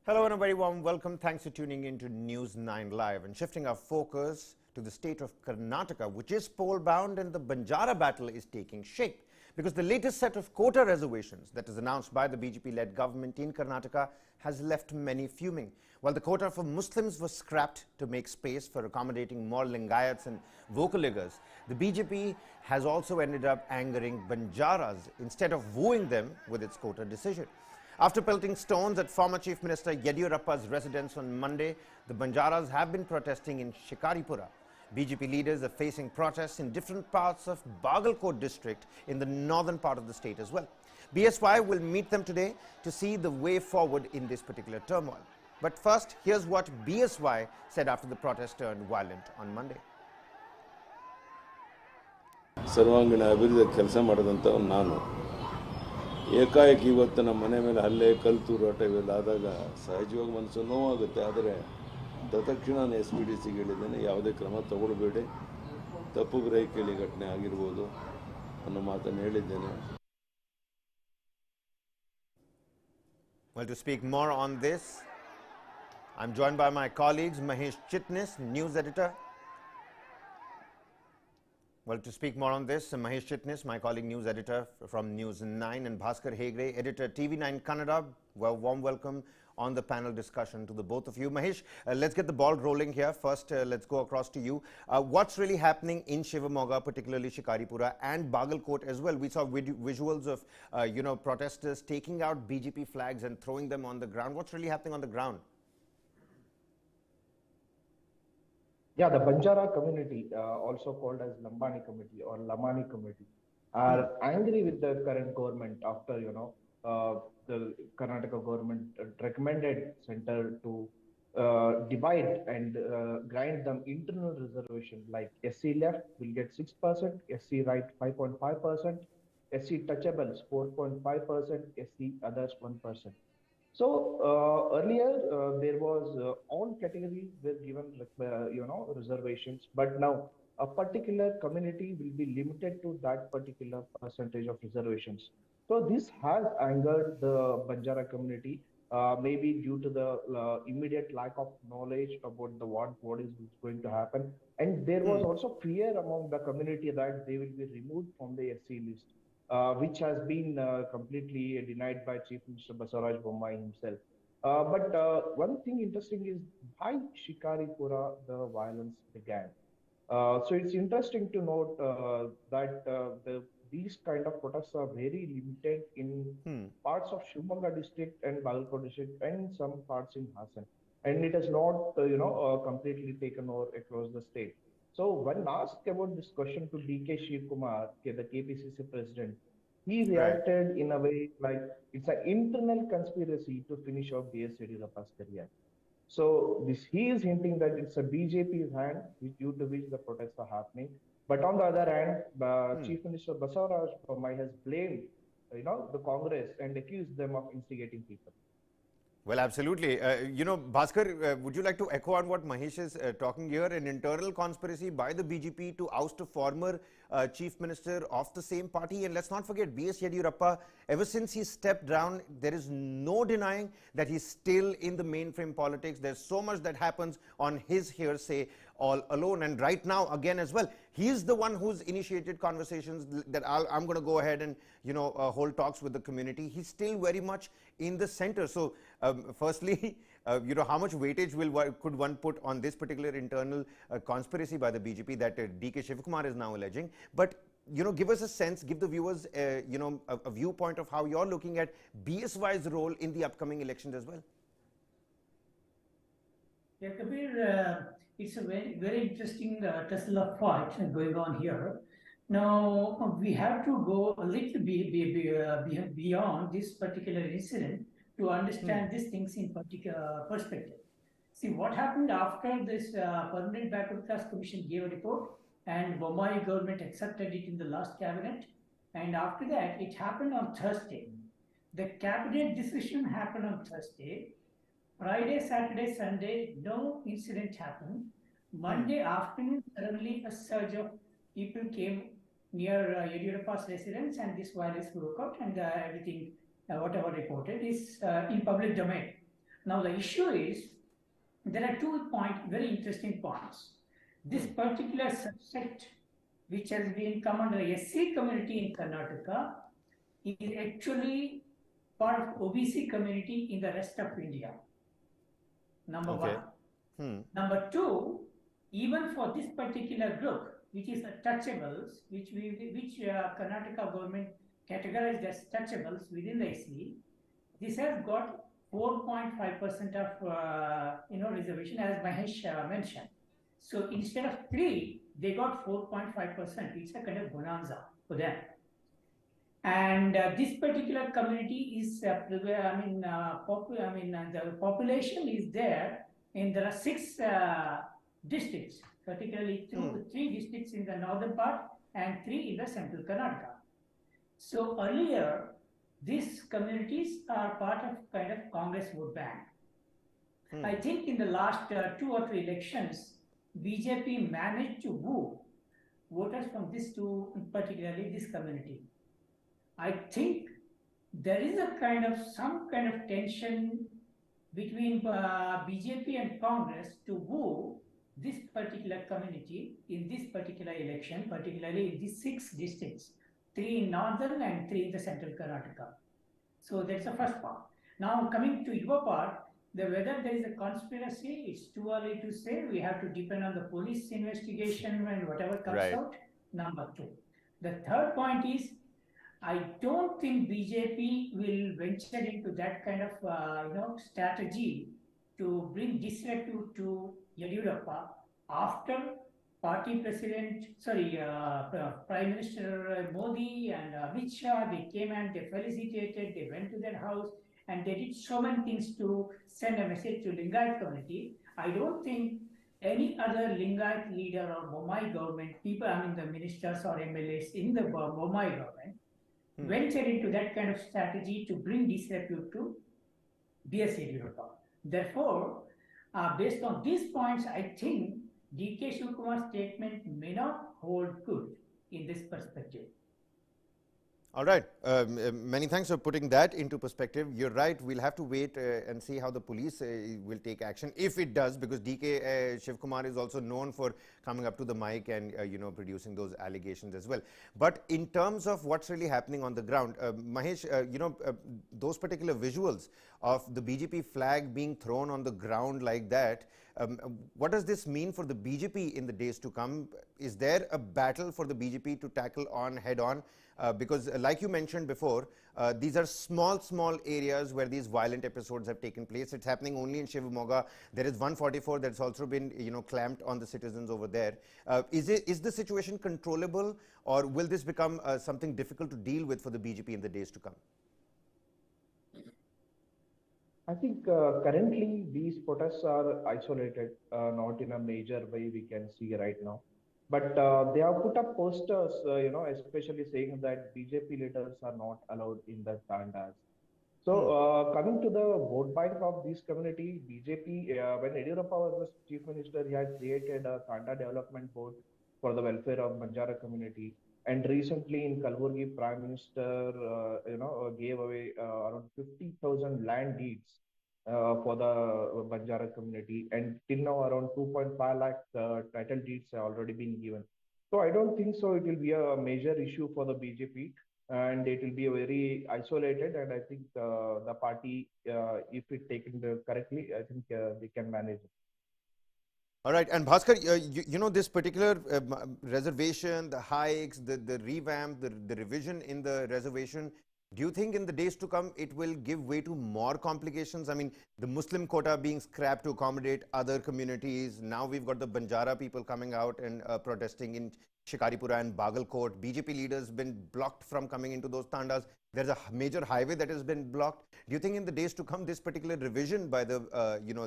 Hello and a very warm welcome. Thanks for tuning in to News 9 Live and shifting our focus to the state of Karnataka, which is poll-bound, and the Banjara Battle is taking shape because the latest set of quota reservations that is announced by the BJP-led government in Karnataka has left many fuming. While the quota for Muslims was scrapped to make space for accommodating more Lingayats and Vokaligars, the BJP has also ended up angering Banjaras instead of wooing them with its quota decision. After pelting stones at former Chief Minister Yediyurappa's residence on Monday, the Banjaras have been protesting in Shikaripura. BJP leaders are facing protests in different parts of Bagalkot district in the northern part of the state as well. BSY will meet them today to see the way forward in this particular turmoil. But first, here's what BSY said after the protest turned violent on Monday. ಸರ್ವಾಂಗೀಣ ಅಭಿವೃದ್ಧಿ ಕೆಲಸ ಮಾಡಿದಂಥವ್ನು ನಾನು ಏಕಾಏಕಿ ಇವತ್ತು ನಮ್ಮ ಮನೆ ಮೇಲೆ ಹಲ್ಲೆ ಕಲ್ತೂರಾಟ ಇವೆಲ್ಲ ಆದಾಗ ಸಹಜವಾಗಿ ಮನಸ್ಸು ನೋವಾಗುತ್ತೆ. ಆದರೆ ತತ್ಕ್ಷಣ ನಾನು SPDCಗೆ ಹೇಳಿದ್ದೇನೆ, ಯಾವುದೇ ಕ್ರಮ ತಗೊಳ್ಬೇಡಿ, ತಪ್ಪು ಗ್ರಹಿಕೆಯಲ್ಲಿ ಘಟನೆ ಆಗಿರ್ಬೋದು ಅನ್ನೋ ಮಾತನ್ನು ಹೇಳಿದ್ದೇನೆ. Well, to speak more on this, I'm joined by my colleagues Mahesh Chitnis, news editor. Well, to speak more on this, Mahesh Chitnis, my colleague news editor from News 9, and Bhaskar Hegde, editor TV9 Kannada. Well, warm welcome on the panel discussion to the both of you. Mahesh, let's get the ball rolling here. First, let's go across to you. What's really happening in Shimoga, particularly Shikaripura and Bagalkot as well? We saw visuals of, protesters taking out BJP flags and throwing them on the ground. What's really happening on the ground? Yeah, the Banjara community, also called as Lambani committee or Lamani committee, are angry with the current government after, the Karnataka government recommended center to divide and grind them internal reservation, like SC left will get 6%, SC right 5.5%, SC touchables 4.5%, SC others 1%. So earlier there was all categories were given reservations, but now a particular community will be limited to that particular percentage of reservations. So this has angered the Banjara community, maybe due to the immediate lack of knowledge about what is going to happen, and there was also fear among the community that they will be removed from the SC list. Which has been completely denied by Chief Minister Basavaraj Bommai himself. But one thing interesting is why Shikaripura the violence began. So it's interesting to note that these kind of protests are very limited in parts of Shimoga district and Bagalkot district and some parts in Hassan. And it has not, completely taken over across the state. So when asked about this question to DK Shivkumar, the KPCC president, he reacted in a way like it's an internal conspiracy to finish off BS Yediyurappa's career. So he is hinting that it's a BJP's hand due to which the protests are happening. But on the other hand, Chief Minister Basavaraj Bommai has blamed, the Congress and accused them of instigating people. Well, absolutely. Bhaskar, would you like to echo on what Mahesh is talking here? An internal conspiracy by the BJP to oust a former chief minister of the same party. And let's not forget, B.S. Yediyurappa, ever since he stepped down, there is no denying that he's still in the mainframe politics. There's so much that happens on his hearsay all alone. And right now, again as well, he's the one who's initiated conversations that I'm going to go ahead and, hold talks with the community. He's still very much in the center. So, firstly, how much weightage could one put on this particular internal conspiracy by the BJP that DK Shivkumar is now alleging? But, give us a sense, give the viewers, a viewpoint of how you're looking at BSY's role in the upcoming elections as well. Yeah, Kabir, it's a very, very interesting Tesla fight going on here. Now, we have to go a little bit beyond this particular incident to understand these things in particular perspective. See, what happened after this Permanent Backward Class Commission gave a report and Bommai government accepted it in the last cabinet. And after that, it happened on Thursday. The cabinet decision happened on Thursday. Friday, Saturday, Sunday, no incident happened. Monday afternoon, suddenly a surge of people came near Yediyurappa's residence and this virus broke out and everything, whatever reported, is in public domain. Now the issue is, there are 2 very interesting points. This particular subset, which has been come under SC community in Karnataka, is actually part of OBC community in the rest of India. Number one. Number two, even for this particular group, which is the touchables, which Karnataka government categorized as touchables within the SC, this has got 4.5% of reservation, as Mahesh mentioned. So instead of 3, they got 4.5%. It's a kind of bonanza for them. And this particular community is, the population is there, and there are 6 districts, particularly 3 districts in the northern part and 3 in the central Karnataka. So earlier, these communities are part of kind of Congress vote bank. I think in the last 2 or 3 elections, BJP managed to woo voters from this particularly this community. I think there is some kind of tension between BJP and Congress to woo this particular community in this particular election, particularly in these 6 districts, 3 in northern and 3 in the central Karnataka. So that's the first part. Now coming to your part, whether there is a conspiracy, it's too early to say. We have to depend on the police investigation and whatever comes out. Number 2. The third point is, I don't think BJP will venture into that kind of strategy to bring disrepute to Yadurappa after party president, Prime Minister Modi and Amit Shah, they came and they felicitated, they went to their house and they did so many things to send a message to Lingayat community. I don't think any other Lingayat leader or Bommai government, the ministers or MLAs in the Bommai government, venture into that kind of strategy to bring disrepute to B.S. Yadurappa. Therefore, based on these points, I think D.K. Shivkumar's statement may not hold good in this perspective. All right. Many thanks for putting that into perspective. You're right. We'll have to wait and see how the police will take action, if it does, because D.K. Shivkumar is also known for coming up to the mic and, producing those allegations as well. But in terms of what's really happening on the ground, Mahesh, those particular visuals of the BJP flag being thrown on the ground like that, what does this mean for the BJP in the days to come? Is there a battle for the BJP to tackle on head-on? Because like you mentioned before, these are small areas where these violent episodes have taken place. It's happening only in Shimoga. There is 144 that's also been, clamped on the citizens over there. Is the situation controllable, or will this become something difficult to deal with for the BJP in the days to come? I think currently these protests are isolated, not in a major way we can see right now. But they have put up posters, especially saying that BJP leaders are not allowed in the tandas. So coming to the vote bank of this community, BJP, when Yadurappa was the chief minister, he had created a Tanda development board for the welfare of Banjara community. And recently in Kalburgi, Prime Minister, gave away around 50,000 land deeds for the Banjara community, and till now around 2.5 lakh title deeds have already been given. So I don't think so it will be a major issue for the BJP, and it will be a very isolated, and I think the party, if it taken correctly, I think they can manage it. All right, and Bhaskar, this particular reservation, the hikes, the revamp, the revision in the reservation, do you think in the days to come it will give way to more complications? I mean, the Muslim quota being scrapped to accommodate other communities. Now we've got the Banjara people coming out and protesting in Shikaripura and Bagalkot. BJP leaders been blocked from coming into those tandas. There's a major highway that has been blocked. Do you think in the days to come this particular revision by the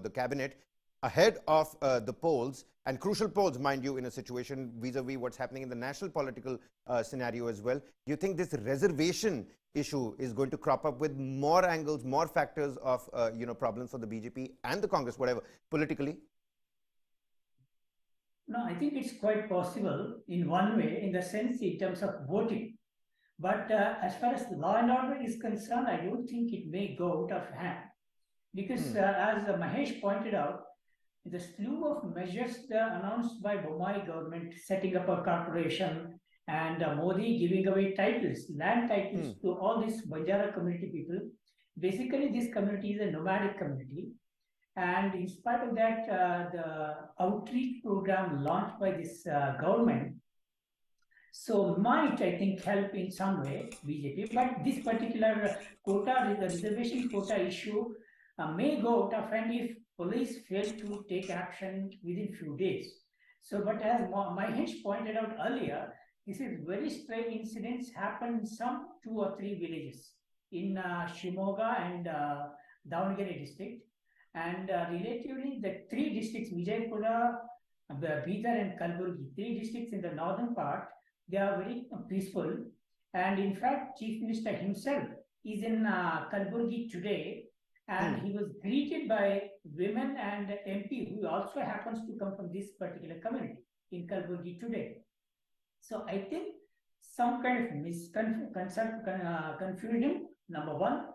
the cabinet ahead of the polls, and crucial polls, mind you, in a situation vis-a-vis what's happening in the national political scenario as well, do you think this reservation issue is going to crop up with more angles, more factors of problems for the BJP and the Congress, whatever, politically? No, I think it's quite possible in one way, in the sense in terms of voting. But as far as law and order is concerned, I don't think it may go out of hand. Because as Mahesh pointed out, the slew of measures announced by Bommai government, setting up a corporation, and Modi giving away titles, land titles to all these Banjara community people. Basically, this community is a nomadic community. And in spite of that, the outreach program launched by this government so might, I think, help in some way BJP. But this particular quota, the reservation quota issue, may go out of hand if police fail to take action within few days. So, but as Mahesh pointed out earlier, this is very strange incidents happen in some 2 or 3 villages in Shimoga and Davangere district. And relatively, the 3 districts, Vijaypura, Bidar and Kalburgi, 3 districts in the northern part, they are very peaceful. And in fact, Chief Minister himself is in Kalburgi today, and he was greeted by women and MP who also happens to come from this particular community in Kalburgi today. So I think some kind of confusion, number one,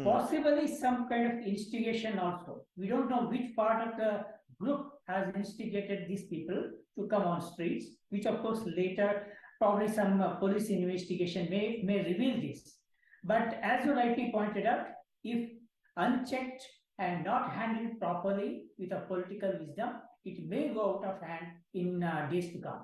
possibly some kind of instigation also. We don't know which part of the group has instigated these people to come on streets, which of course later probably some police investigation may reveal this. But as you rightly pointed out, if unchecked and not handled properly with a political wisdom, it may go out of hand in days to come.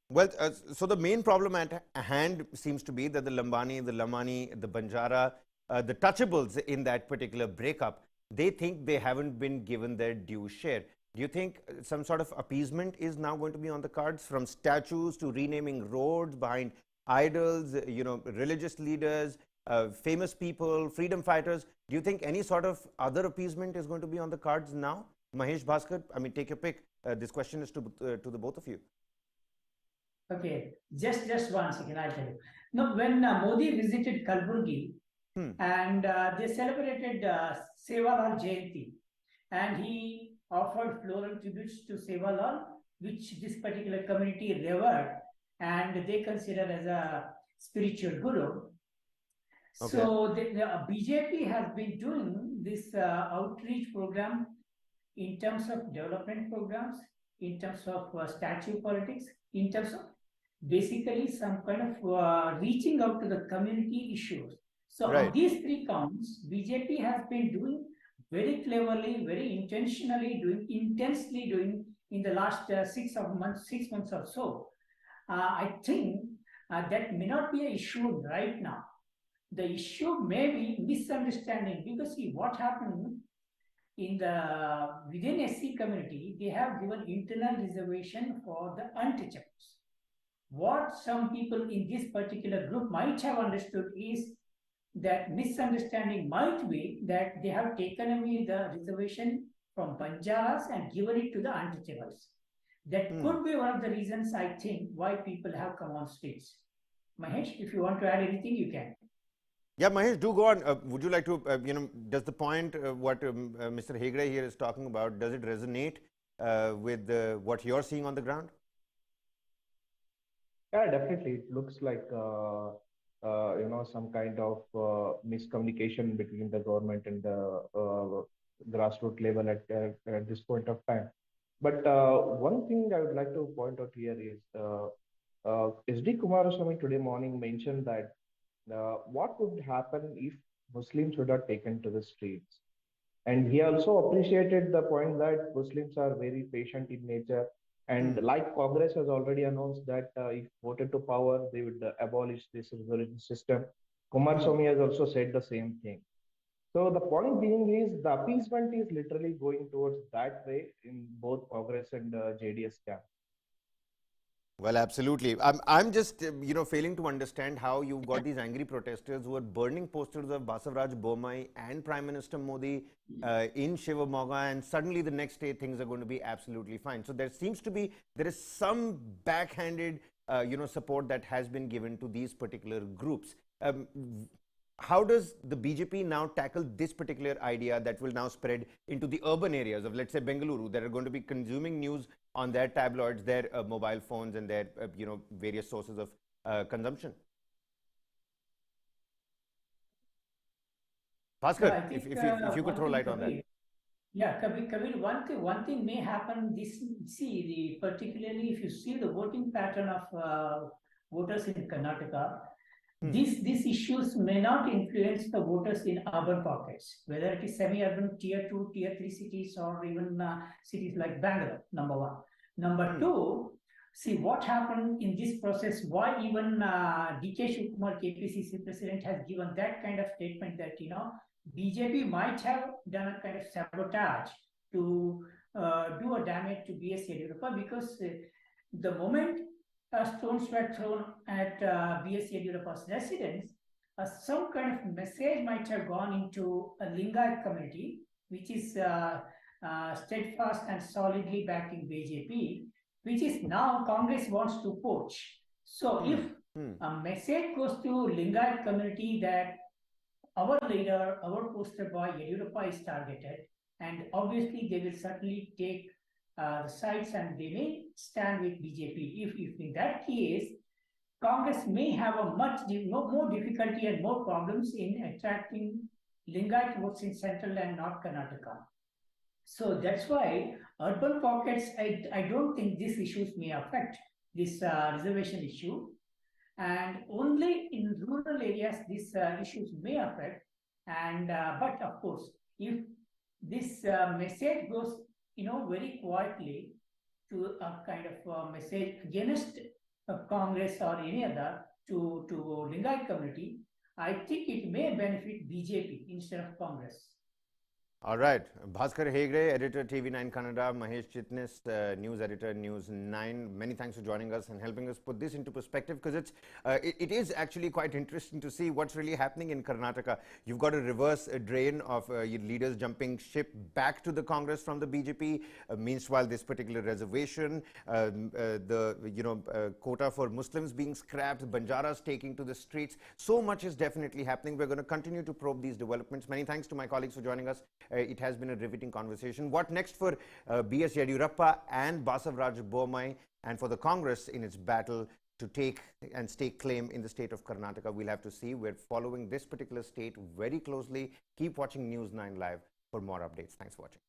Well, so the main problem at hand seems to be that the Lambani, the Lamani, the Banjara, the touchables in that particular breakup, they think they haven't been given their due share. Do you think some sort of appeasement is now going to be on the cards, from statues to renaming roads behind idols, religious leaders, famous people, freedom fighters? Do you think any sort of other appeasement is going to be on the cards now? Mahesh, Bhaskar, I mean, take your pick. This question is to the both of you. Okay, just 1 second, I'll tell you. Now, when Modi visited Kalburgi, and they celebrated Sevalal Jayanti, and he offered floral tributes to Sevalal, which this particular community revered and they consider as a spiritual guru. Okay. So the BJP has been doing this outreach program in terms of development programs, in terms of statue politics, in terms of basically some kind of reaching out to the community issues. So on these 3 counts, BJP has been doing very cleverly, very intentionally, intensely doing in the last 6 months or so. I think that may not be an issue right now. The issue may be misunderstanding, because see what happened in within SC community, they have given internal reservation for the untouchables. What some people in this particular group might have understood is that misunderstanding might be that they have taken away the reservation from Banjaras and given it to the untouchables. That could be one of the reasons, I think, why people have come on streets. Mahesh, if you want to add anything, you can. Yeah, Mahesh, do go on. Would you like to, does the point what Mr. Hegde here is talking about, does it resonate with what you're seeing on the ground? Yeah, definitely. It looks like some kind of miscommunication between the government and the grassroots level at this point of time. But one thing I would like to point out here is SD Kumaraswamy today morning mentioned that what would happen if Muslims would have taken to the streets. And he also appreciated the point that Muslims are very patient in nature. And like Congress has already announced that if voted to power, they would abolish this reservation system. Kumaraswamy has also said the same thing. So the point being is the appeasement is literally going towards that way in both Congress and JDS camp. Well, absolutely. I'm just, failing to understand how you've got these angry protesters who are burning posters of Basavaraj Bommai and Prime Minister Modi in Shimoga, and suddenly the next day things are going to be absolutely fine. So there seems to be, there is some backhanded, support that has been given to these particular groups. How does the BJP now tackle this particular idea that will now spread into the urban areas of, let's say, Bengaluru, that are going to be consuming news on their tabloids, their mobile phones, and their various sources of consumption? Bhaskar, I think if you could throw light on that. Yeah, Kabir, one thing may happen. Particularly if you see the voting pattern of voters in Karnataka, these issues may not influence the voters in urban pockets, whether it is semi-urban, tier 2, tier 3 cities, or even cities like Bangalore, number one. Number two, see what happened in this process, why even D.K. Shivkumar, KPCC president, has given that kind of statement that, BJP might have done a kind of sabotage to do a damage to B.S. Yediyurappa, because the moment stones were thrown at B.S. Yediyurappa's residence, some kind of message might have gone into a Lingayat community, which is steadfast and solidly backing BJP, which is now Congress wants to poach. So if a message goes to Lingayat community that our leader, our poster boy Yediyurappa is targeted, and obviously they will certainly take the sides and they may stand with BJP. If in that case, Congress may have a much more difficulty and more problems in attracting Lingayat votes in central and North Karnataka. So that's why urban pockets, I don't think these issues may affect this reservation issue. And only in rural areas these issues may affect. And but of course, if this message goes, very quietly to a kind of message against Congress or any other to Lingayat community, I think it may benefit BJP instead of Congress. All right. Bhaskar Hegde, editor TV9 Kannada, Mahesh Chitnis, news editor News 9. Many thanks for joining us and helping us put this into perspective, because it is actually quite interesting to see what's really happening in Karnataka. You've got a reverse drain of leaders jumping ship back to the Congress from the BJP. Meanwhile, this particular reservation, the quota for Muslims being scrapped, Banjaras taking to the streets. So much is definitely happening. We're going to continue to probe these developments. Many thanks to my colleagues for joining us. It has been a riveting conversation. What next for B.S. Yediyurappa and Basavaraj Bommai, and for the Congress in its battle to take and stake claim in the state of Karnataka? We'll have to see. We're following this particular state very closely. Keep watching News 9 Live for more updates. Thanks for watching.